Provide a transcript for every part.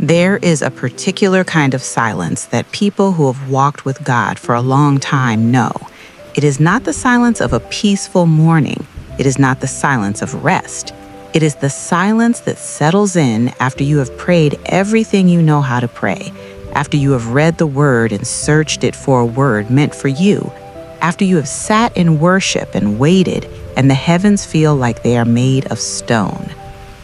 There is a particular kind of silence that people who have walked with God for a long time know. It is not the silence of a peaceful morning. It is not the silence of rest. It is the silence that settles in after you have prayed everything you know how to pray, after you have read the word and searched it for a word meant for you, after you have sat in worship and waited, and the heavens feel like they are made of stone.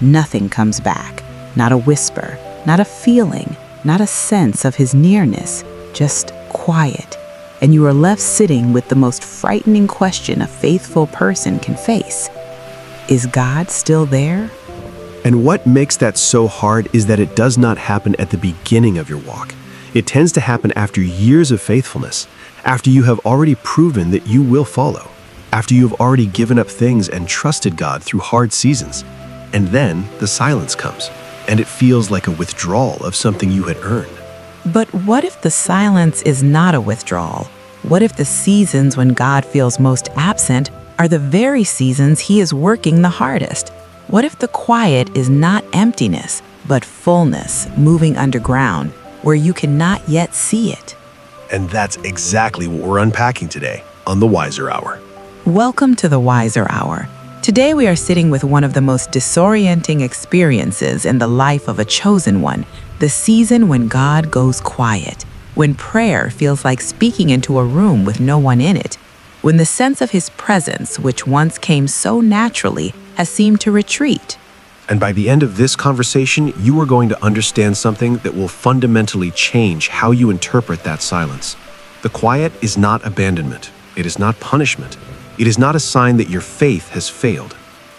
Nothing comes back, not a whisper, not a feeling, not a sense of his nearness, just quiet. And you are left sitting with the most frightening question a faithful person can face. Is God still there? And what makes that so hard is that it does not happen at the beginning of your walk. It tends to happen after years of faithfulness, after you have already proven that you will follow, after you have already given up things and trusted God through hard seasons. And then the silence comes, and it feels like a withdrawal of something you had earned. But what if the silence is not a withdrawal? What if the seasons when God feels most absent are the very seasons he is working the hardest? What if the quiet is not emptiness, but fullness moving underground where you cannot yet see it? And that's exactly what we're unpacking today on The Wiser Hour. Welcome to The Wiser Hour. Today we are sitting with one of the most disorienting experiences in the life of a chosen one, the season when God goes quiet, when prayer feels like speaking into a room with no one in it, when the sense of his presence, which once came so naturally, has seemed to retreat. And by the end of this conversation, you are going to understand something that will fundamentally change how you interpret that silence. The quiet is not abandonment. It is not punishment. It is not a sign that your faith has failed.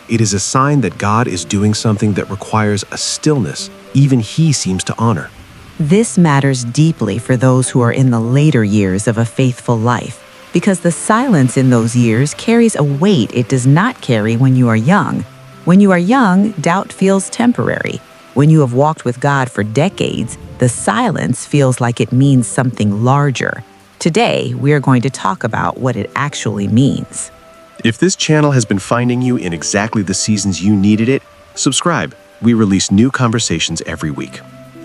It is a sign that God is doing something that requires a stillness even he seems to honor. This matters deeply for those who are in the later years of a faithful life, because the silence in those years carries a weight it does not carry when you are young. When you are young, doubt feels temporary. When you have walked with God for decades, the silence feels like it means something larger. Today, we are going to talk about what it actually means. If this channel has been finding you in exactly the seasons you needed it, subscribe. We release new conversations every week.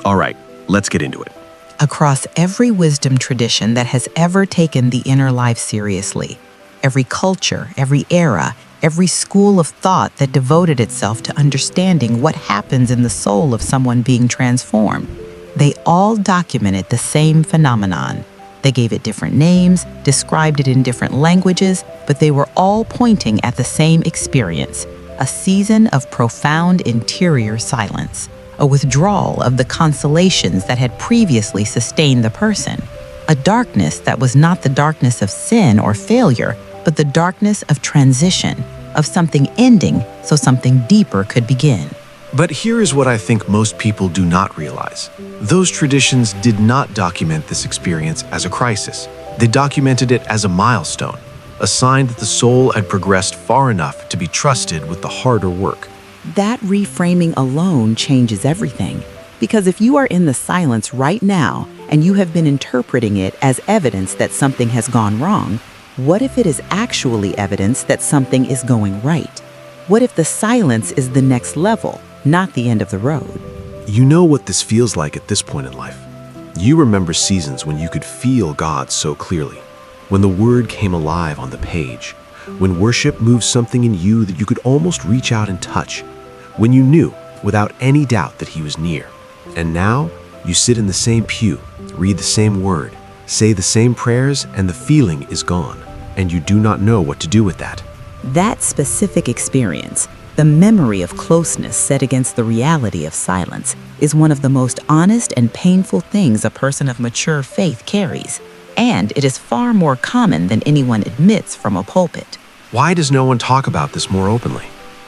All right, let's get into it. Across every wisdom tradition that has ever taken the inner life seriously, every culture, every era, every school of thought that devoted itself to understanding what happens in the soul of someone being transformed, they all documented the same phenomenon. They gave it different names, described it in different languages, but they were all pointing at the same experience, a season of profound interior silence, a withdrawal of the consolations that had previously sustained the person, a darkness that was not the darkness of sin or failure, but the darkness of transition, of something ending so something deeper could begin. But here is what I think most people do not realize. Those traditions did not document this experience as a crisis. They documented it as a milestone, a sign that the soul had progressed far enough to be trusted with the harder work. That reframing alone changes everything. Because if you are in the silence right now and you have been interpreting it as evidence that something has gone wrong, what if it is actually evidence that something is going right? What if the silence is the next level, not the end of the road? You know what this feels like at this point in life. You remember seasons when you could feel God so clearly, when the word came alive on the page, when worship moved something in you that you could almost reach out and touch, when you knew without any doubt that he was near. And now you sit in the same pew, read the same word, say the same prayers, and the feeling is gone, and you do not know what to do with that. That specific experience, the memory of closeness set against the reality of silence, is one of the most honest and painful things a person of mature faith carries. And it is far more common than anyone admits from a pulpit. Why does no one talk about this more openly?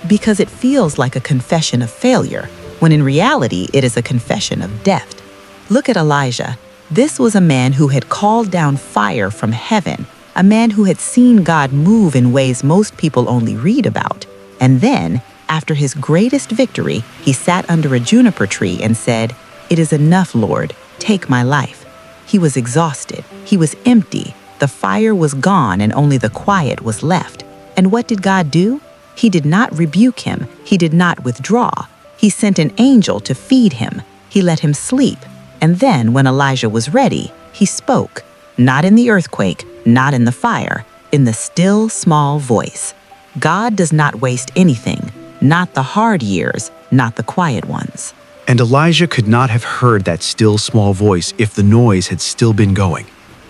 Because it feels like a confession of failure, when in reality it is a confession of death. Look at Elijah. This was a man who had called down fire from heaven, a man who had seen God move in ways most people only read about. And then, after his greatest victory, he sat under a juniper tree and said, "It is enough, Lord, take my life." He was exhausted. He was empty. The fire was gone and only the quiet was left. And what did God do? He did not rebuke him. He did not withdraw. He sent an angel to feed him. He let him sleep. And then, when Elijah was ready, he spoke, not in the earthquake, not in the fire, in the still, small voice. God does not waste anything, not the hard years, not the quiet ones. And Elijah could not have heard that still small voice if the noise had still been going.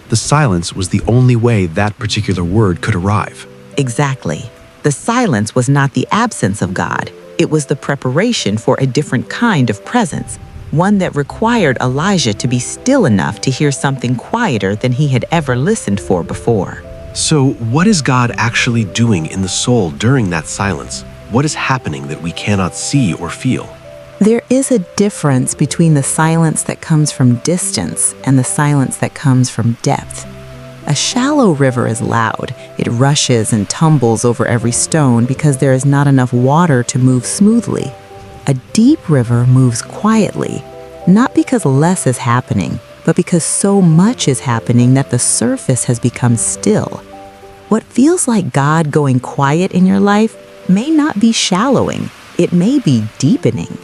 The silence was the only way that particular word could arrive. Exactly. The silence was not the absence of God. It was the preparation for a different kind of presence, one that required Elijah to be still enough to hear something quieter than he had ever listened for before. So, what is God actually doing in the soul during that silence? What is happening that we cannot see or feel? There is a difference between the silence that comes from distance and the silence that comes from depth. A shallow river is loud. It rushes and tumbles over every stone because there is not enough water to move smoothly. A deep river moves quietly, not because less is happening, but because so much is happening that the surface has become still. What feels like God going quiet in your life may not be shallowing. It may be deepening.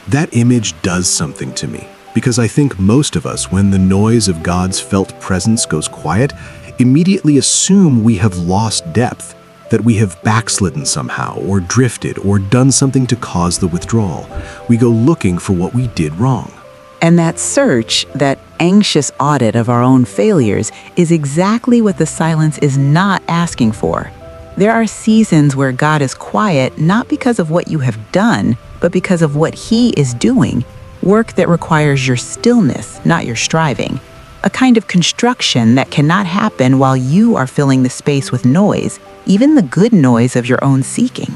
That image does something to me, because I think most of us, when the noise of God's felt presence goes quiet, immediately assume we have lost depth, that we have backslidden somehow, or drifted, or done something to cause the withdrawal. We go looking for what we did wrong. And that search, that anxious audit of our own failures, is exactly what the silence is not asking for. There are seasons where God is quiet, not because of what you have done, but because of what He is doing, work that requires your stillness, not your striving, a kind of construction that cannot happen while you are filling the space with noise, even the good noise of your own seeking.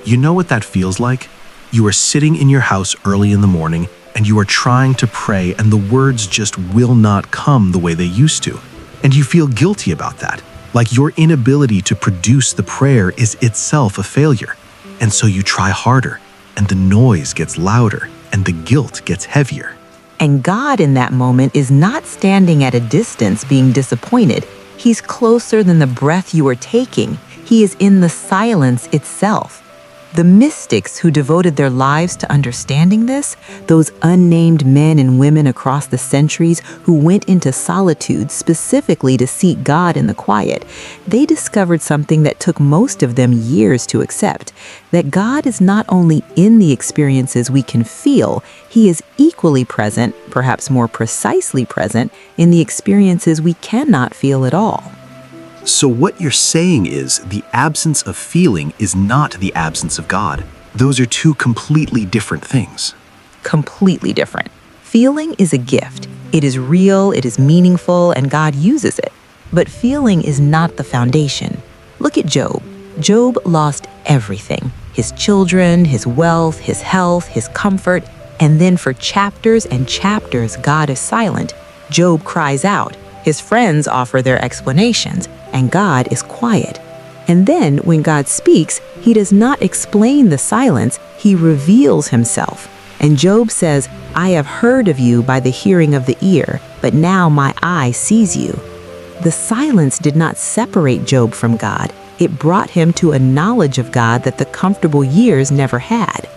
You know what that feels like? You are sitting in your house early in the morning, and you are trying to pray, and the words just will not come the way they used to. And you feel guilty about that, like your inability to produce the prayer is itself a failure. And so you try harder, and the noise gets louder, and the guilt gets heavier. And God in that moment is not standing at a distance being disappointed. He's closer than the breath you are taking. He is in the silence itself. The mystics who devoted their lives to understanding this, those unnamed men and women across the centuries who went into solitude specifically to seek God in the quiet, they discovered something that took most of them years to accept, that God is not only in the experiences we can feel, He is equally present, perhaps more precisely present, in the experiences we cannot feel at all. So what you're saying is the absence of feeling is not the absence of God. Those are two completely different things. Completely different. Feeling is a gift. It is real, it is meaningful, and God uses it. But feeling is not the foundation. Look at Job. Job lost everything. His children, his wealth, his health, his comfort, and then for chapters and chapters, God is silent. Job cries out. His friends offer their explanations, and God is quiet. And then, when God speaks, He does not explain the silence, He reveals Himself. And Job says, "I have heard of you by the hearing of the ear, but now my eye sees you." The silence did not separate Job from God. It brought him to a knowledge of God that the comfortable years never had.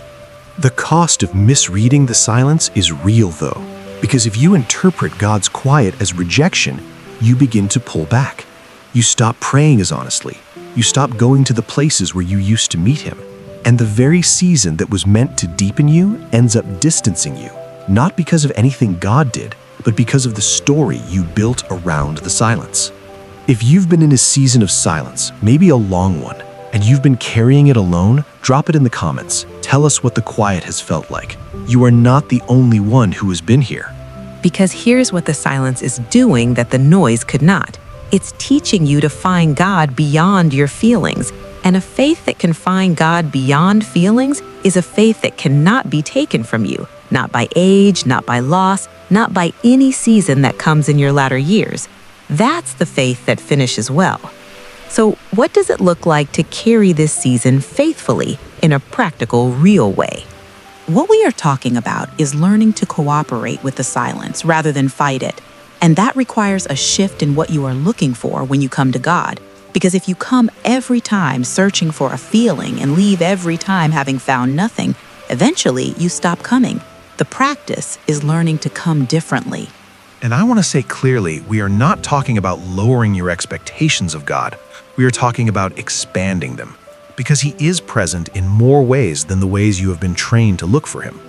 The cost of misreading the silence is real, though, because if you interpret God's quiet as rejection, you begin to pull back. You stop praying as honestly. You stop going to the places where you used to meet Him. And the very season that was meant to deepen you ends up distancing you, not because of anything God did, but because of the story you built around the silence. If you've been in a season of silence, maybe a long one, and you've been carrying it alone, drop it in the comments. Tell us what the quiet has felt like. You are not the only one who has been here. Because here's what the silence is doing that the noise could not. It's teaching you to find God beyond your feelings. And a faith that can find God beyond feelings is a faith that cannot be taken from you, not by age, not by loss, not by any season that comes in your latter years. That's the faith that finishes well. So what does it look like to carry this season faithfully in a practical, real way? What we are talking about is learning to cooperate with the silence rather than fight it. And that requires a shift in what you are looking for when you come to God. Because if you come every time searching for a feeling and leave every time having found nothing, eventually you stop coming. The practice is learning to come differently. And I want to say clearly, we are not talking about lowering your expectations of God. We are talking about expanding them, because He is present in more ways than the ways you have been trained to look for Him.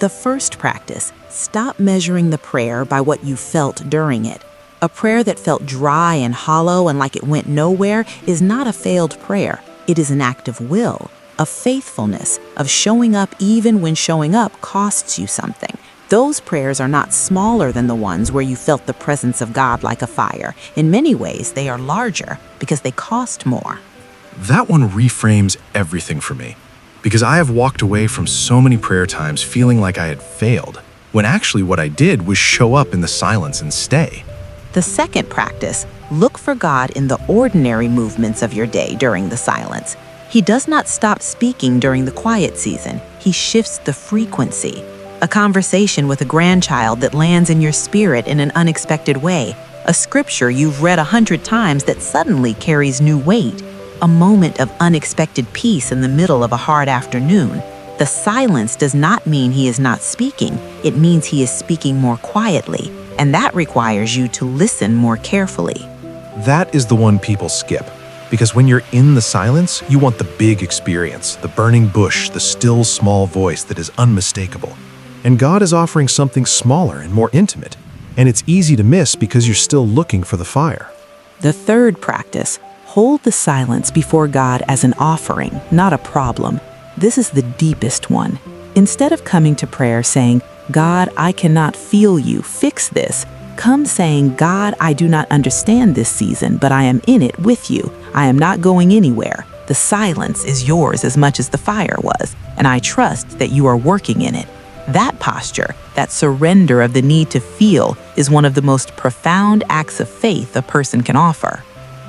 The first practice, stop measuring the prayer by what you felt during it. A prayer that felt dry and hollow and like it went nowhere is not a failed prayer. It is an act of will, of faithfulness, of showing up even when showing up costs you something. Those prayers are not smaller than the ones where you felt the presence of God like a fire. In many ways, they are larger because they cost more. That one reframes everything for me, because I have walked away from so many prayer times feeling like I had failed, when actually what I did was show up in the silence and stay. The second practice, look for God in the ordinary movements of your day during the silence. He does not stop speaking during the quiet season. He shifts the frequency. A conversation with a grandchild that lands in your spirit in an unexpected way. A scripture you've read 100 times that suddenly carries new weight. A moment of unexpected peace in the middle of a hard afternoon. The silence does not mean He is not speaking. It means He is speaking more quietly, and that requires you to listen more carefully. That is the one people skip, because when you're in the silence, you want the big experience, the burning bush, the still small voice that is unmistakable. And God is offering something smaller and more intimate, and it's easy to miss because you're still looking for the fire. The third practice, hold the silence before God as an offering, not a problem. This is the deepest one. Instead of coming to prayer saying, God, I cannot feel you, fix this, come saying, God, I do not understand this season, but I am in it with you. I am not going anywhere. The silence is yours as much as the fire was, and I trust that you are working in it. That posture, that surrender of the need to feel, is one of the most profound acts of faith a person can offer.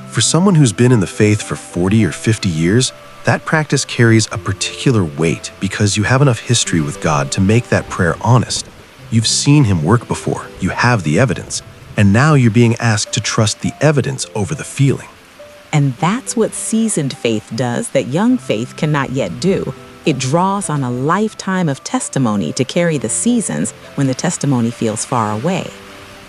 For someone who's been in the faith for 40 or 50 years, that practice carries a particular weight because you have enough history with God to make that prayer honest. You've seen Him work before, you have the evidence, and now you're being asked to trust the evidence over the feeling. And that's what seasoned faith does that young faith cannot yet do. It draws on a lifetime of testimony to carry the seasons when the testimony feels far away.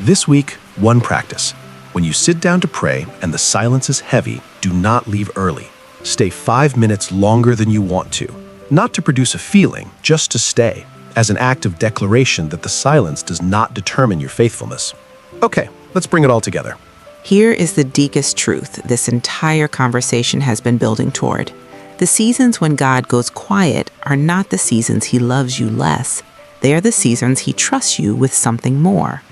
This week, one practice. When you sit down to pray and the silence is heavy, do not leave early. Stay 5 minutes longer than you want to. Not to produce a feeling, just to stay, as an act of declaration that the silence does not determine your faithfulness. Okay, let's bring it all together. Here is the deepest truth this entire conversation has been building toward. The seasons when God goes quiet are not the seasons He loves you less. They are the seasons He trusts you with something more.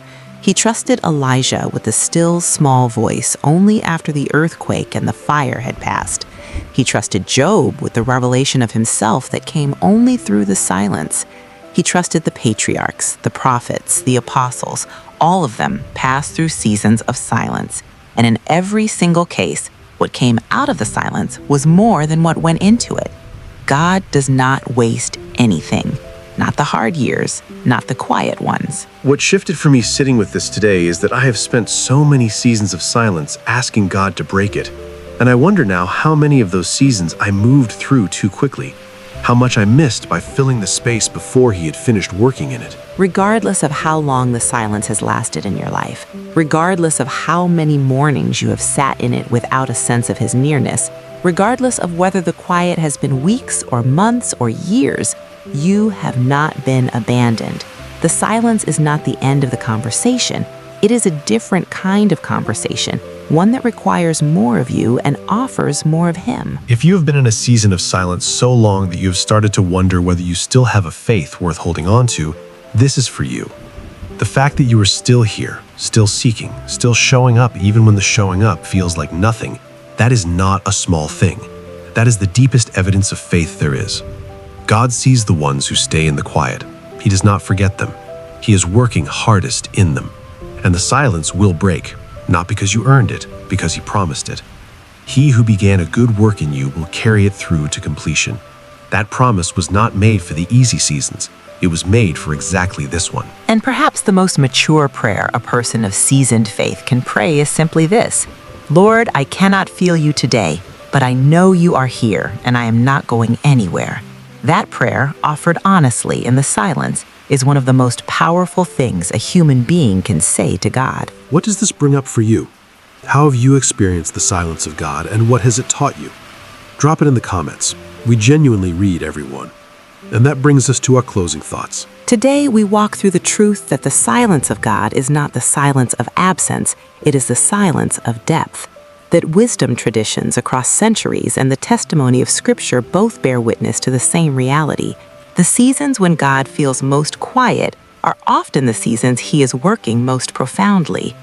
He trusted Elijah with a still, small voice only after the earthquake and the fire had passed. He trusted Job with the revelation of himself that came only through the silence. He trusted the patriarchs, the prophets, the apostles. All of them passed through seasons of silence. And in every single case, what came out of the silence was more than what went into it. God does not waste anything. Not the hard years, not the quiet ones. What shifted for me sitting with this today is that I have spent so many seasons of silence asking God to break it. And I wonder now how many of those seasons I moved through too quickly. How much I missed by filling the space before He had finished working in it. Regardless of how long the silence has lasted in your life, regardless of how many mornings you have sat in it without a sense of His nearness, regardless of whether the quiet has been weeks or months or years, you have not been abandoned. The silence is not the end of the conversation. It is a different kind of conversation, one that requires more of you and offers more of Him. If you have been in a season of silence so long that you have started to wonder whether you still have a faith worth holding on to, this is for you. The fact that you are still here, still seeking, still showing up even when the showing up feels like nothing, that is not a small thing. That is the deepest evidence of faith there is. God sees the ones who stay in the quiet. He does not forget them. He is working hardest in them. And the silence will break, not because you earned it, because He promised it. He who began a good work in you will carry it through to completion. That promise was not made for the easy seasons. It was made for exactly this one. And perhaps the most mature prayer a person of seasoned faith can pray is simply this: Lord, I cannot feel you today, but I know you are here and I am not going anywhere. That prayer, offered honestly in the silence, is one of the most powerful things a human being can say to God. What does this bring up for you? How have you experienced the silence of God, and what has it taught you? Drop it in the comments. We genuinely read everyone. And that brings us to our closing thoughts. Today, we walk through the truth that the silence of God is not the silence of absence, it is the silence of depth. That wisdom traditions across centuries and the testimony of Scripture both bear witness to the same reality. The seasons when God feels most quiet are often the seasons He is working most profoundly.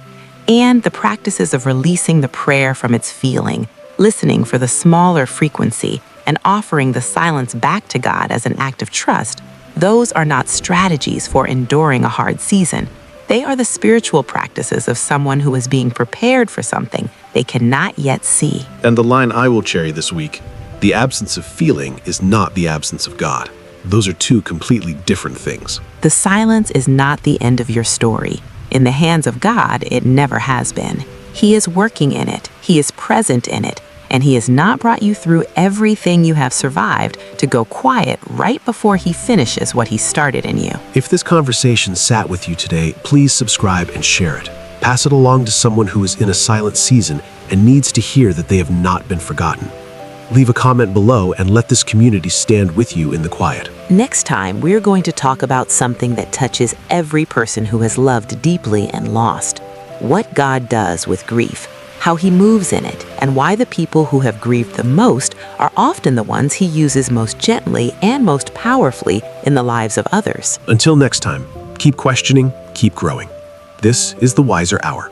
And the practices of releasing the prayer from its feeling, listening for the smaller frequency, and offering the silence back to God as an act of trust, those are not strategies for enduring a hard season. They are the spiritual practices of someone who is being prepared for something they cannot yet see. And the line I will cherry this week: the absence of feeling is not the absence of God. Those are two completely different things. The silence is not the end of your story. In the hands of God, it never has been. He is working in it. He is present in it. And He has not brought you through everything you have survived to go quiet right before He finishes what He started in you. If this conversation sat with you today, please subscribe and share it. Pass it along to someone who is in a silent season and needs to hear that they have not been forgotten. Leave a comment below and let this community stand with you in the quiet. Next time, we're going to talk about something that touches every person who has loved deeply and lost. What God does with grief, how He moves in it, and why the people who have grieved the most are often the ones He uses most gently and most powerfully in the lives of others. Until next time, keep questioning, keep growing. This is the Wiser Hour.